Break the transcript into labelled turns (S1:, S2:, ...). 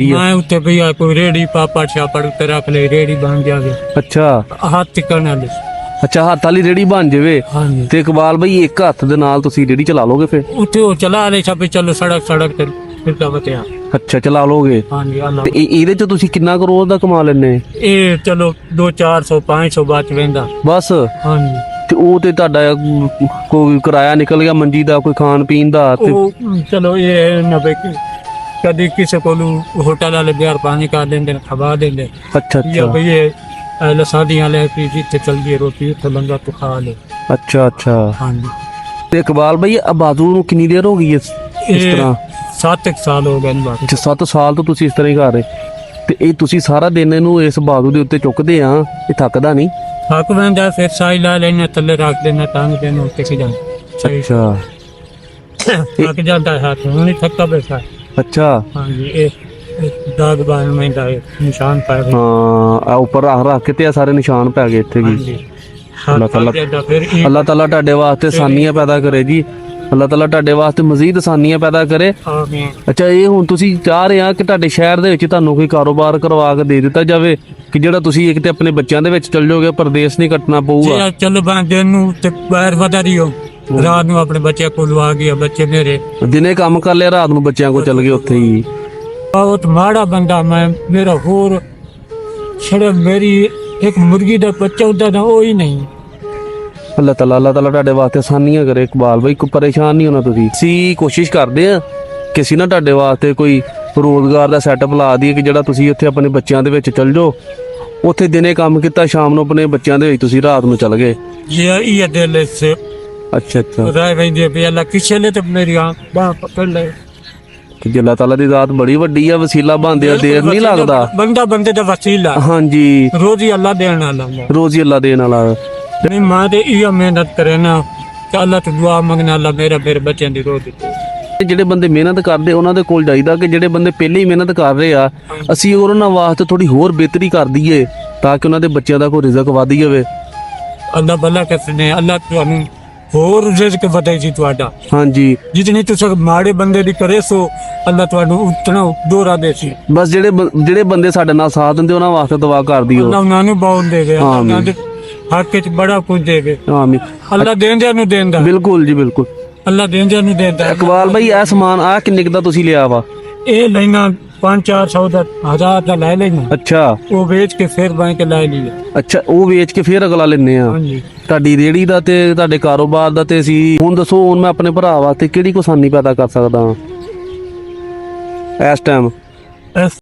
S1: मैं उत्ते भैया कोई रेड़ी पापड़ छापड़ उत्ते रख ले रेड़ी बन जावे
S2: ਅੱਛਾ
S1: हाथ टिकन वाले
S2: ਅੱਛਾ ਹੱਥ ਵਾਲੀ ਰੇੜੀ ਬਣ ਜਾਵੇ
S1: हाँ जी
S2: ਤੇ ਇਕਬਾਲ ਬਈ ਇੱਕ ਹੱਥ ਦੇ ਨਾਲ ਤੁਸੀਂ ਰੇੜੀ ਚਲਾ ਲੋਗੇ ਫਿਰ
S1: उत्ते वो चला ले सब चलो सड़क सड़क ते फिर क्या बतया
S2: ਅੱਛਾ ਚਲਾ ਲੋਗੇ
S1: हाँ जी अल्लाह
S2: ਤੇ ਇਹਦੇ ਚ ਤੁਸੀਂ ਕਿੰਨਾ ਕੁ ਰੋਜ਼ ਦਾ ਕਮਾ ਲੈਣੇ
S1: ये चलो 200-400 500 बच वेंदा
S2: ਬਸ
S1: हाँ जी
S2: ਤੇ ਉਹ ਤੇ ਤੁਹਾਡਾ ਕੋਈ ਕਿਰਾਇਆ ਨਿਕਲ ਗਿਆ ਮੰਜੀ ਦਾ ਕੋਈ ਖਾਣ ਪੀਣ ਦਾ ਤੇ
S1: वो चलो ये न बे कदी किसी को होटल वाले बिहार पानी का देंगे खवा देंगे
S2: ਅੱਛਾ
S1: या
S2: ਅੱਛਾ
S1: भैया लसादियाँ ले पी जितने चल गई रोटी उत्थे लंगा तो खा ले
S2: ਅੱਛਾ ਅੱਛਾ
S1: हाँ जी
S2: ਤੇ ਇਕਬਾਲ ਬਈ ਆਬਾਦੂ ਨੂੰ ਕਿੰਨੀ ਦੇਰ ਹੋ ਗਈ ਇਸ
S1: ये
S2: ਤਰ੍ਹਾਂ
S1: 7 साल हो गए इन बात
S2: ਅੱਛਾ 7 ਸਾਲ ਤੋਂ ਤੁਸੀਂ ਇਸ ਤਰ੍ਹਾਂ ਹੀ ਕਰ ਰਹੇ ਤੇ ਇਹ ਤੁਸੀਂ ਸਾਰਾ ਦਿਨ ਇਹਨੂੰ ਇਸ ਬਾਦੂ ਦੇ ਉੱਤੇ ਚੁੱਕਦੇ ਆ ਇਹ ਥੱਕਦਾ ਨਹੀਂ
S1: थक बंदा फिर साई ला लेना थले रख देना टांग देना उत्ते की जान
S2: ਅੱਛਾ
S1: थक जाता है हाथ नहीं थकता बैठा है।
S2: ਅੱਛਾ
S1: हाँ जी ये दाग बान में दाए निशान पाए हुए।
S2: ਹਾਂ ਆ ਉੱਪਰ ਰੱਖ ਕੇ ਤੇ ਆ ਸਾਰੇ ਨਿਸ਼ਾਨ ਪੈ ਗਏ ਇੱਥੇ
S1: हाँ
S2: ਵੀ
S1: जी
S2: अल्लाह
S1: हाथ
S2: ताला-
S1: थक जाता फिर ईंट-
S2: ਅੱਲਾਹ ਤਾਲਾ ਤੁਹਾਡੇ ਵਾਸਤੇ ਆਸਾਨੀਆਂ ਪੈਦਾ ਕਰੇ ਜੀ ਅੱਲਾਹ ਤਾਲਾ ਤੁਹਾਡੇ ਵਾਸਤੇ ਮਜ਼ੀਦ ਆਸਾਨੀਆਂ ਪੈਦਾ ਕਰੇ
S1: आमीन।
S2: ਅੱਛਾ ਇਹ ਹੁਣ ਤੁਸੀਂ ਚਾਹ ਰਹੇ ਆ ਕਿ ਤੁਹਾਡੇ ਸ਼ਹਿਰ ਦੇ ਵਿੱਚ ਤੁਹਾਨੂੰ ਕੋਈ ਕਾਰੋਬਾਰ ਕਰਵਾ ਕੇ ਦੇ ਦਿੱਤਾ ਜਾਵੇ ਕਿ ਜਿਹੜਾ ਤੁਸੀਂ ਇੱਕ ਤੇ ਆਪਣੇ ਬੱਚਿਆਂ ਦੇ ਵਿੱਚ ਚੱਲ ਜਾਓਗੇ ਪਰਦੇਸ ਨਹੀਂ ਕੱਟਣਾ ਪਊਗਾ
S1: ਜੇ ਚਲੋ ਬੰਦੇ ਨੂੰ ਤੇ ਬਾਹਰ ਵਦਾ ਰਿਓ ਰਾਤ ਨੂੰ ਆਪਣੇ ਬੱਚਿਆਂ ਕੋਲ ਆ ਗਿਆ ਬੱਚੇ ਮੇਰੇ
S2: ਦਿਨੇ ਕੰਮ ਕਰ ਲਿਆ ਰਾਤ ਨੂੰ ਬੱਚਿਆਂ ਕੋਲ ਚੱਲ ਗਏ ਉੱਥੇ ਹੀ
S1: ਬਹੁਤ ਮਾੜਾ ਬੰਦਾ ਮੈਂ ਮੇਰਾ ਹੋਰ ਛੜੇ ਮੇਰੀ ਇੱਕ ਮੁਰਗੀ ਦਾ ਬੱਚਾ ਹੁੰਦਾ ਨਾ ਉਹ ਹੀ ਨਹੀਂ
S2: ਅੱਲਾਹ ਤਾਲਾ ਤੁਹਾਡੇ ਵਾਸਤੇ ਆਸਾਨੀਆਂ ਕਰੇ ਇਕਬਾਲ ਬਾਈ ਕੋਈ ਪਰੇਸ਼ਾਨ ਨਹੀਂ ਹੋਣਾ ਤੁਸੀਂ ਅਸੀਂ ਕੋਸ਼ਿਸ਼ ਕਰਦੇ ਆ ਕਿ ਅਸੀਂ ਨਾ ਤੁਹਾਡੇ ਵਾਸਤੇ ਕੋਈ ਰੋਜ਼ਗਾਰ ਦਾ ਸੈਟਅਪ ਲਾ ਦਈਏ ਕਿ ਜਿਹੜਾ ਤੁਸੀਂ ਉੱਥੇ ਆਪਣੇ ਬੱਚਿਆਂ ਦੇ ਵਿੱਚ ਚੱਲ ਜਾਓ ਉੱਥੇ ਦਿਨੇ ਕੰਮ ਕੀਤਾ ਸ਼ਾਮ ਨੂੰ ਆਪਣੇ ਬੱਚਿਆਂ ਦੇ ਵਿੱਚ ਤੁਸੀਂ ਰਾਤ ਨੂੰ ਚੱਲ ਗਏ
S1: ਇਹ ਦਿਲ ਸੇ
S2: ਅੱਛਾ ਅੱਛਾ
S1: ਰਾਇ ਵੰਦੇ ਵੀ ਅੱਲਾ ਕਿਸੇ ਨੇ ਤੇ ਮੇਰੀ ਬਾਹ ਪਕੜ ਲੈ
S2: ਕਿ ਅੱਲਾਹ ਤਾਲਾ ਦੀ ਜ਼ਾਤ ਬੜੀ ਵੱਡੀ ਆ ਵਸੀਲਾ ਬਣਦੇ ਆ ਦੇਰ ਨਹੀਂ ਲੱਗਦਾ
S1: ਬੰਦਾ ਬੰਦੇ ਦਾ ਵਸੀਲਾ
S2: ਹਾਂਜੀ
S1: ਰੋਜ਼ੀ ਅੱਲਾ ਦੇਣ ਵਾਲਾ
S2: ਰੋਜ਼ੀ ਅੱਲਾਹ ਦੇਣ ਵਾਲਾ
S1: ਨਹੀਂ ਮਾਂ ਦੇ ਇਹ ਮਿਹਨਤ ਕਰੇ ਨਾ ਕਿ ਅੱਲਾ ਤੋਂ ਦੁਆ ਮੰਗਣਾ ਅੱਲਾ ਮੇਰੇ ਬੱਚਿਆਂ ਦੀ ਰੋਜ਼ ਦਿੱਤੇ
S2: ਜਿਹੜੇ ਬੰਦੇ ਮਿਹਨਤ ਕਰਦੇ ਉਹਨਾਂ ਦੇ ਕੋਲ ਜਾਈਦਾ ਕਿ ਜਿਹੜੇ ਬੰਦੇ ਪਹਿਲੇ ਹੀ ਮਿਹਨਤ ਕਰ ਰਹੇ ਆ ਅਸੀਂ ਉਹਨਾਂ ਵਾਸਤੇ ਥੋੜੀ ਹੋਰ ਬਿਹਤਰੀ ਕਰ ਦਈਏ ਤਾਂ ਕਿ ਉਹਨਾਂ ਦੇ ਬੱਚਿਆਂ ਦਾ ਕੋਈ ਰਿਜ਼ਕ ਵਧ ਜਾਵੇ
S1: ਅੱਲਾ ਭਲਾ ਕਰਨੇ ਅੱਲਾ ਤੁਹਾਨੂੰ ਹੋਰ ਰਿਜ਼ਕ ਵਧਾਈ ਜੀ ਤੁਹਾਡਾ
S2: ਹਾਂਜੀ
S1: ਜਿਤਨੀ ਤੁਸੀਂ ਮਾੜੇ ਬੰਦੇ ਦੀ ਕਰੇ ਸੋ ਅੱਲਾ ਤੁਹਾਨੂੰ ਉਤਨਾ ਦੋਰਾ ਦੇ ਸੀ
S2: ਬਸ ਜਿਹੜੇ ਬੰਦੇ ਸਾਡੇ ਨਾਲ ਸਾਥ ਦਿੰਦੇ ਉਹਨਾਂ ਵਾਸਤੇ ਦੁਆ ਕਰ ਦਿਓ
S1: ਅੱਲਾ ਉਹਨਾਂ ਨੂੰ ਬਹੁਤ ਦੇਵੇ ਅੱਲਾ
S2: ਆਮੀਨ।
S1: ਉਹਨਾਂ ਦੇ ਹੱਕ ਚ ਬੜਾ ਕੁਝ ਦੇਵੇ
S2: ਆਮੀਨ
S1: ਅੱਲਾ ਦੇਂਦਿਆਂ ਨੂੰ ਦੇਂਦਾ
S2: ਬਿਲਕੁਲ ਜੀ ਬਿਲਕੁਲ
S1: ਅੱਲਾ ਦੇਂਦਿਆਂ ਨੂੰ ਦੇਂਦਾ
S2: ਇਕਬਾਲ ਭਾਈ ਇਹ ਸਮਾਨ ਆ ਕਿੰਨੇ ਕੁ ਦਾ ਤੁਸੀਂ ਲਿਆ ਵਾ
S1: ਇਹ ਲੈਣਾ 500-400 ਦਾ 1000 ਦਾ ਲੈ ਲੈਣਾ
S2: ਅੱਛਾ
S1: ਉਹ ਵੇਚ ਕੇ ਫਿਰ ਬੈਂਕ ਲੈ ਲਈਏ
S2: ਅੱਛਾ ਉਹ ਵੇਚ ਕੇ ਫਿਰ ਅਗਲਾ ਲੈਨੇ ਆ
S1: ਹਾਂਜੀ
S2: ਤੁਹਾਡੀ ਰੇੜੀ ਦਾ ਤੇ ਤੁਹਾਡੇ ਕਾਰੋਬਾਰ ਦਾ ਤੇ ਅਸੀਂ ਹੁਣ ਦੱਸੋ ਹੁਣ ਮੈਂ ਆਪਣੇ ਭਰਾ ਵਾਸਤੇ ਕਿਹੜੀ ਕੁ ਆਸਾਨੀ ਪੈਦਾ ਕਰ ਸਕਦਾ ਹਾਂ ਇਸ ਟਾਈਮ